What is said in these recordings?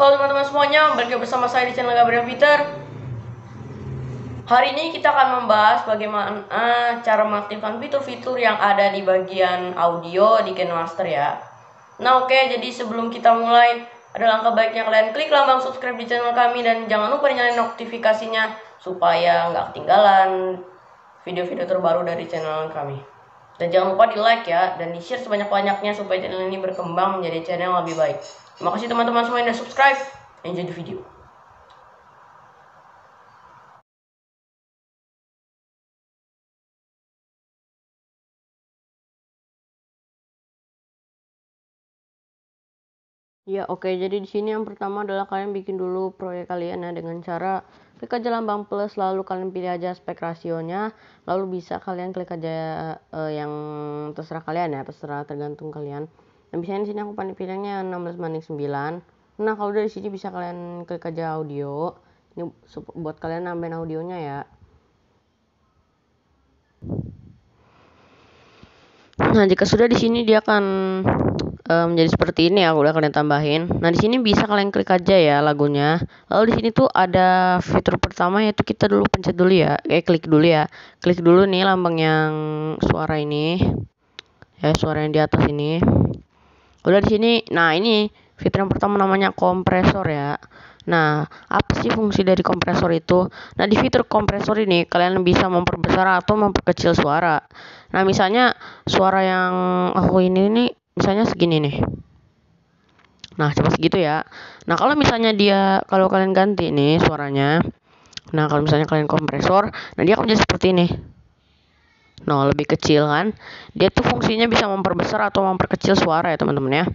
Halo teman-teman semuanya, balik bersama saya di channel Gabriel Peter. Hari ini kita akan membahas bagaimana cara mengaktifkan fitur-fitur yang ada di bagian audio di KineMaster ya. Nah oke, jadi sebelum kita mulai, ada langkah baiknya kalian klik lambang subscribe di channel kami dan jangan lupa nyalain notifikasinya supaya nggak ketinggalan video-video terbaru dari channel kami. Dan jangan lupa di like ya, dan di share sebanyak-banyaknya supaya channel ini berkembang menjadi channel yang lebih baik. Terima kasih teman-teman semua yang sudah subscribe. Enjoy the video. Ya, oke. Jadi di sini yang pertama adalah kalian bikin dulu proyek kalian ya dengan cara klik aja lambang plus, lalu kalian pilih aja aspek rasionya, lalu bisa kalian klik aja yang terserah kalian ya, terserah tergantung kalian. Dan misalnya di sini aku pilihnya 16:9. Nah, kalau dari sini bisa kalian klik aja audio. Ini buat kalian nambahin audionya ya. Nah, jika sudah di sini dia akan menjadi seperti ini ya, udah kalian tambahin. Nah, di sini bisa kalian klik aja ya lagunya. Lalu di sini tuh ada fitur pertama, yaitu kita dulu pencet dulu ya. Klik dulu ya. Klik dulu nih lambang yang suara ini. Ya, suara yang di atas ini. Udah di sini. Nah, ini fitur yang pertama namanya kompresor ya. Nah, apa sih fungsi dari kompresor itu? Nah, di fitur kompresor ini kalian bisa memperbesar atau memperkecil suara. Nah, misalnya suara yang aku ini misalnya segini nih. Nah, coba segitu ya. Nah, kalau misalnya kalau kalian ganti nih suaranya. Nah, kalau misalnya kalian kompresor, nah dia akan jadi seperti ini. Nah, lebih kecil kan? Dia tuh fungsinya bisa memperbesar atau memperkecil suara ya, teman-teman ya.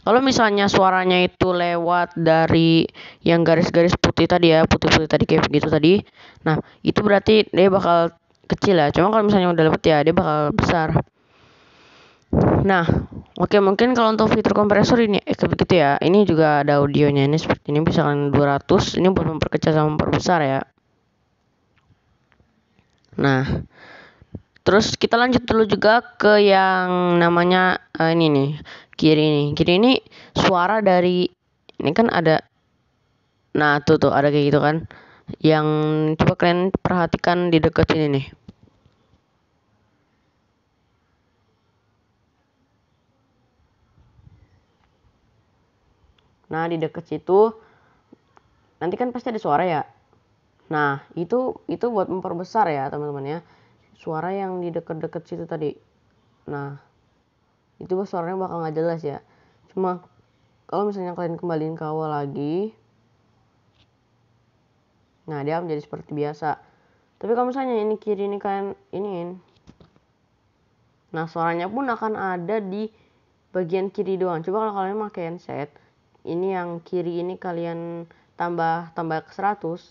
Kalau misalnya suaranya itu lewat dari yang garis-garis putih tadi ya, putih-putih tadi kayak begitu tadi. Nah, itu berarti dia bakal kecil ya. Cuma kalau misalnya udah lewat ya, dia bakal besar. Nah, oke, mungkin kalau untuk fitur kompresor ini kayak begitu ya. Ini juga ada audionya, ini seperti ini, bisa kan 200. Ini buat memperkecil sama memperbesar ya. Nah, terus kita lanjut dulu juga ke yang namanya ini nih, kiri ini. Kiri ini suara dari ini kan ada. Nah, tuh ada kayak gitu kan. Yang coba kalian perhatikan di dekat sini nih. Nah, di dekat situ nanti kan pasti ada suara ya. Nah, itu buat memperbesar ya, teman-teman ya. Suara yang di dekat-dekat situ tadi. Nah, itu suaranya bakal nggak jelas ya. Cuma kalau misalnya kalian kembaliin ke awal lagi, nah dia menjadi seperti biasa. Tapi kalau misalnya ini kiri ini kalian iniin, nah suaranya pun akan ada di bagian kiri doang. Coba kalau kalian pakai handset, ini yang kiri ini kalian tambah ke 100.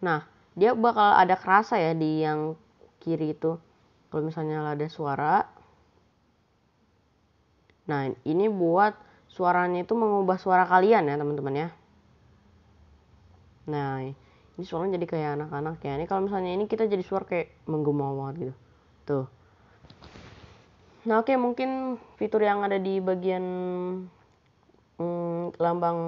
Nah, dia bakal ada kerasa ya di yang kiri itu. Kalau misalnya ada suara. Nah, ini buat suaranya itu mengubah suara kalian ya, teman-teman ya. Nah, ini suaranya jadi kayak anak-anak ya. Ini kalau misalnya ini kita jadi suara kayak menggema banget gitu. Tuh. Nah, oke, mungkin fitur yang ada di bagian lambang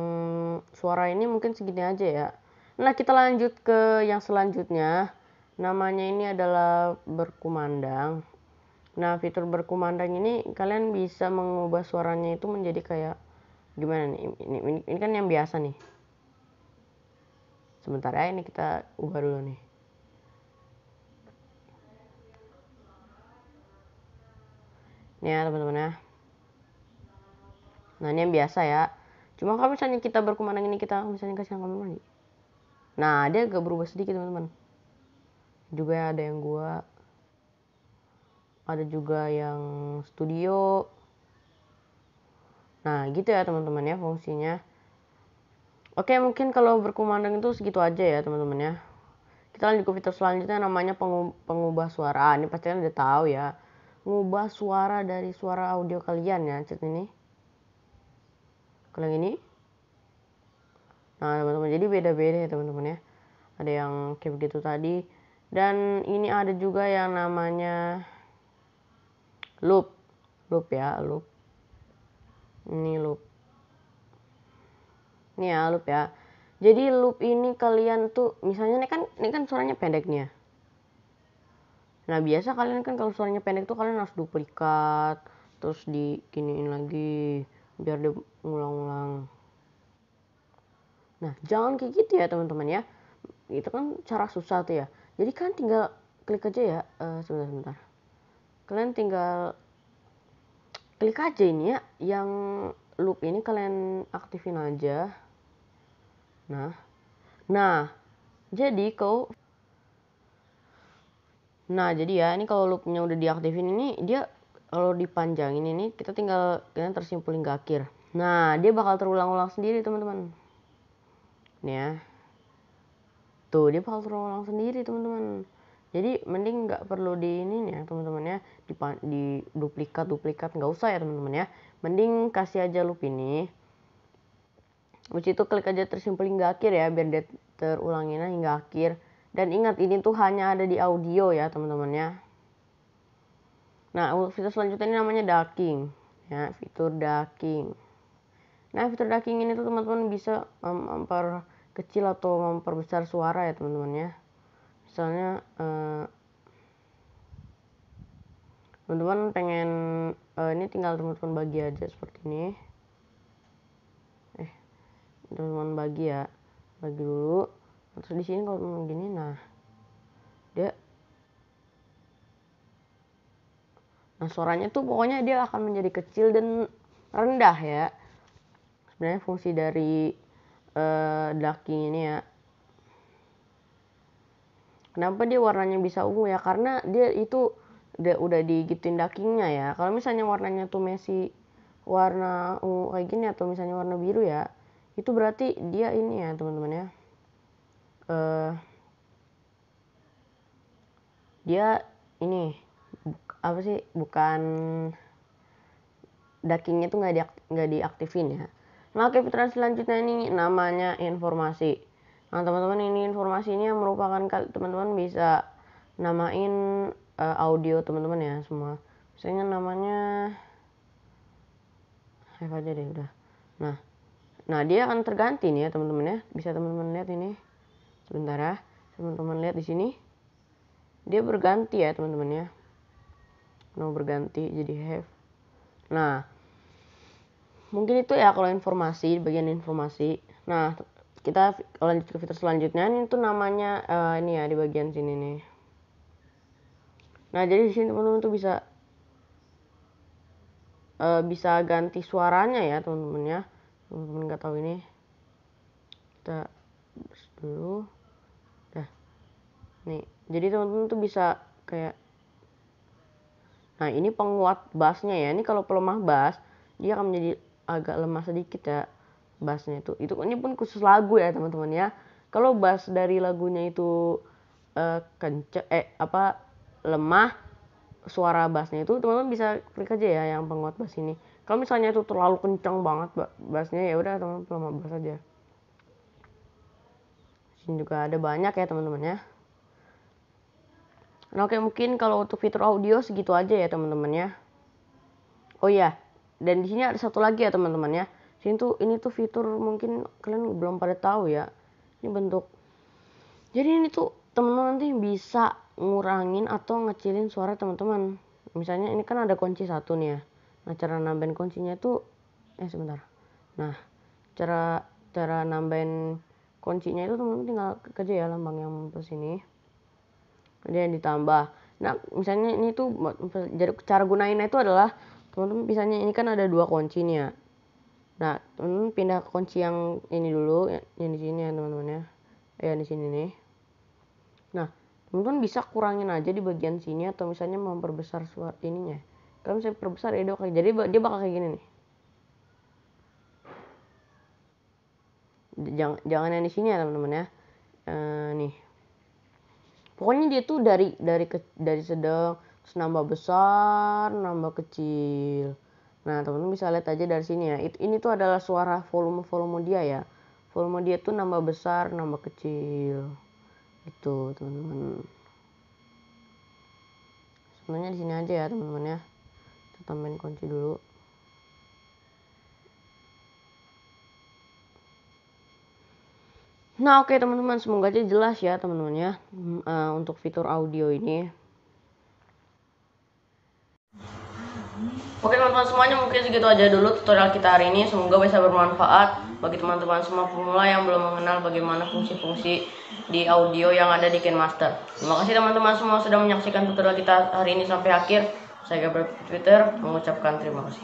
suara ini mungkin segini aja ya. Nah, kita lanjut ke yang selanjutnya. Namanya ini adalah berkumandang. Nah, fitur berkumandang ini kalian bisa mengubah suaranya itu menjadi kayak gimana nih? Ini kan yang biasa nih. Sebentar ya, ini kita ubah dulu nih. Ini ya, teman-teman ya. Nah, ini yang biasa ya. Cuma kalau misalnya kita berkumandang ini, kita misalnya kasih kamar mandi. Nah, dia agak berubah sedikit, teman-teman. Juga ada yang gua, ada juga yang studio. Nah, gitu ya teman-teman ya fungsinya. Oke, mungkin kalau berkumandang itu segitu aja ya teman-teman ya. Kita lanjut ke fitur selanjutnya, namanya pengubah suara. Ini pasti kalian udah tahu ya. Mengubah suara dari suara audio kalian ya, chat ini. Kalau yang ini. Nah, teman-teman, jadi beda-beda ya teman-teman ya. Ada yang kayak begitu tadi. Dan ini ada juga yang namanya loop. Loop ya, loop. Ini loop. Nih ya loop ya. Jadi loop ini kalian tuh misalnya ini kan suaranya pendek nih ya. Nah biasa kalian kan kalau suaranya pendek tuh kalian harus duplikat, terus diginiin lagi biar dia ngulang-ulang. Nah jangan kayak gitu ya teman-teman ya. Itu kan cara susah tuh ya. Jadi kan tinggal klik aja ya. Sebentar. Kalian tinggal klik aja ini ya. Yang loop ini kalian aktifin aja. Nah jadi jadi ya ini kalau loopnya udah diaktifin ini dia kalau dipanjangin ini kita tinggal tersimpul hingga akhir. Nah dia bakal terulang-ulang sendiri teman-teman. Nih ya. Tuh dia bakal terulang sendiri teman-teman. Jadi mending nggak perlu di ini ya teman-teman ya, di duplikat nggak usah ya teman-teman ya. Mending kasih aja loop ini. Habis itu klik aja tersimpul hingga akhir ya biar dia terulanginnya hingga akhir. Dan ingat ini tuh hanya ada di audio ya teman-teman ya. Nah fitur selanjutnya ini namanya ducking ya, fitur ducking. Nah fitur ducking ini tuh teman-teman bisa memperkecil atau memperbesar suara ya teman-teman ya. Misalnya teman-teman pengen ini tinggal teman-teman bagi aja seperti ini. Teman-teman bagi ya, bagi dulu. Terus di sini kalau teman gini, nah suaranya tuh pokoknya dia akan menjadi kecil dan rendah ya. Sebenarnya fungsi dari ducking ini ya. Kenapa dia warnanya bisa ungu ya? Karena dia itu udah digituin duckingnya ya. Kalau misalnya warnanya tuh masih warna ungu kayak gini atau misalnya warna biru ya, itu berarti dia ini ya teman-teman ya. Dia ini apa sih? Bukan duckingnya tuh nggak diaktifin ya. Nah, oke, fitur selanjutnya ini namanya informasi. Nah, teman-teman ini informasinya merupakan teman-teman bisa namain audio teman-teman ya semua. Misalnya namanya save aja deh udah. Nah dia akan terganti nih ya teman-teman ya. Bisa teman-teman lihat ini. Sebentar ya. Teman-teman lihat di sini. Dia berganti ya teman-teman ya. Mau berganti jadi have. Nah, mungkin itu ya kalau informasi, bagian informasi. Nah, kita lanjut ke fitur selanjutnya. Ini tuh namanya ini ya di bagian sini nih. Nah, jadi di sini teman-teman tuh bisa ganti suaranya ya teman-teman ya. Teman-teman nggak tahu ini. Kita dulu. Dah. Nih, jadi teman-teman tuh bisa kayak. Nah, ini penguat bassnya ya. Ini kalau pelemah bass, dia akan menjadi agak lemah sedikit ya bassnya itu. Ini pun khusus lagu ya teman-teman ya. Kalau bass dari lagunya itu lemah, suara bassnya itu teman-teman bisa klik aja ya yang penguat bass ini. Kalau misalnya itu terlalu kencang banget bassnya ya udah teman-teman pelemah bass aja. Sini juga ada banyak ya teman-teman ya. Nah, oke, mungkin kalau untuk fitur audio segitu aja ya teman-teman ya. Oh iya, dan di sini ada satu lagi ya teman-teman ya. Ini tuh fitur mungkin kalian belum pada tahu ya. Ini bentuk. Jadi ini tuh teman-teman nanti bisa ngurangin atau ngecilin suara teman-teman. Misalnya ini kan ada kunci satu nih ya. Nah, cara nambahin kuncinya tuh sebentar. Nah, cara nambahin kuncinya itu teman-teman tinggal klik aja ya lambang yang plus ini. Kemudian ditambah. Nah, misalnya ini tuh jadi cara gunainnya itu adalah teman-teman misalnya ini kan ada dua kunci nih ya. Nah, teman-teman pindah ke kunci yang ini dulu, yang di sini ya teman-teman ya. Di sini nih. Nah, teman-teman bisa kurangin aja di bagian sini atau misalnya memperbesar suara ininya. Kalau misalnya perbesar ya jadi dia bakal kayak gini nih. Jangan yang di sini ya teman-teman ya. Nih. Pokoknya dia tuh dari sedang terus nambah besar, nambah kecil. Nah, teman-teman bisa lihat aja dari sini ya. Ini tuh adalah suara volume dia ya. Volume dia tuh nambah besar, nambah kecil. Gitu, teman-teman. Sebenarnya di sini aja ya, teman-teman ya. Kita tambahin kunci dulu. Nah oke teman-teman, semoga aja jelas ya teman-teman ya untuk fitur audio ini. Oke teman-teman semuanya, mungkin segitu aja dulu tutorial kita hari ini. Semoga bisa bermanfaat bagi teman-teman semua pemula yang belum mengenal bagaimana fungsi-fungsi di audio yang ada di KineMaster. Terima kasih teman-teman semua sudah menyaksikan tutorial kita hari ini sampai akhir. Saya Gabriel Twitter mengucapkan terima kasih.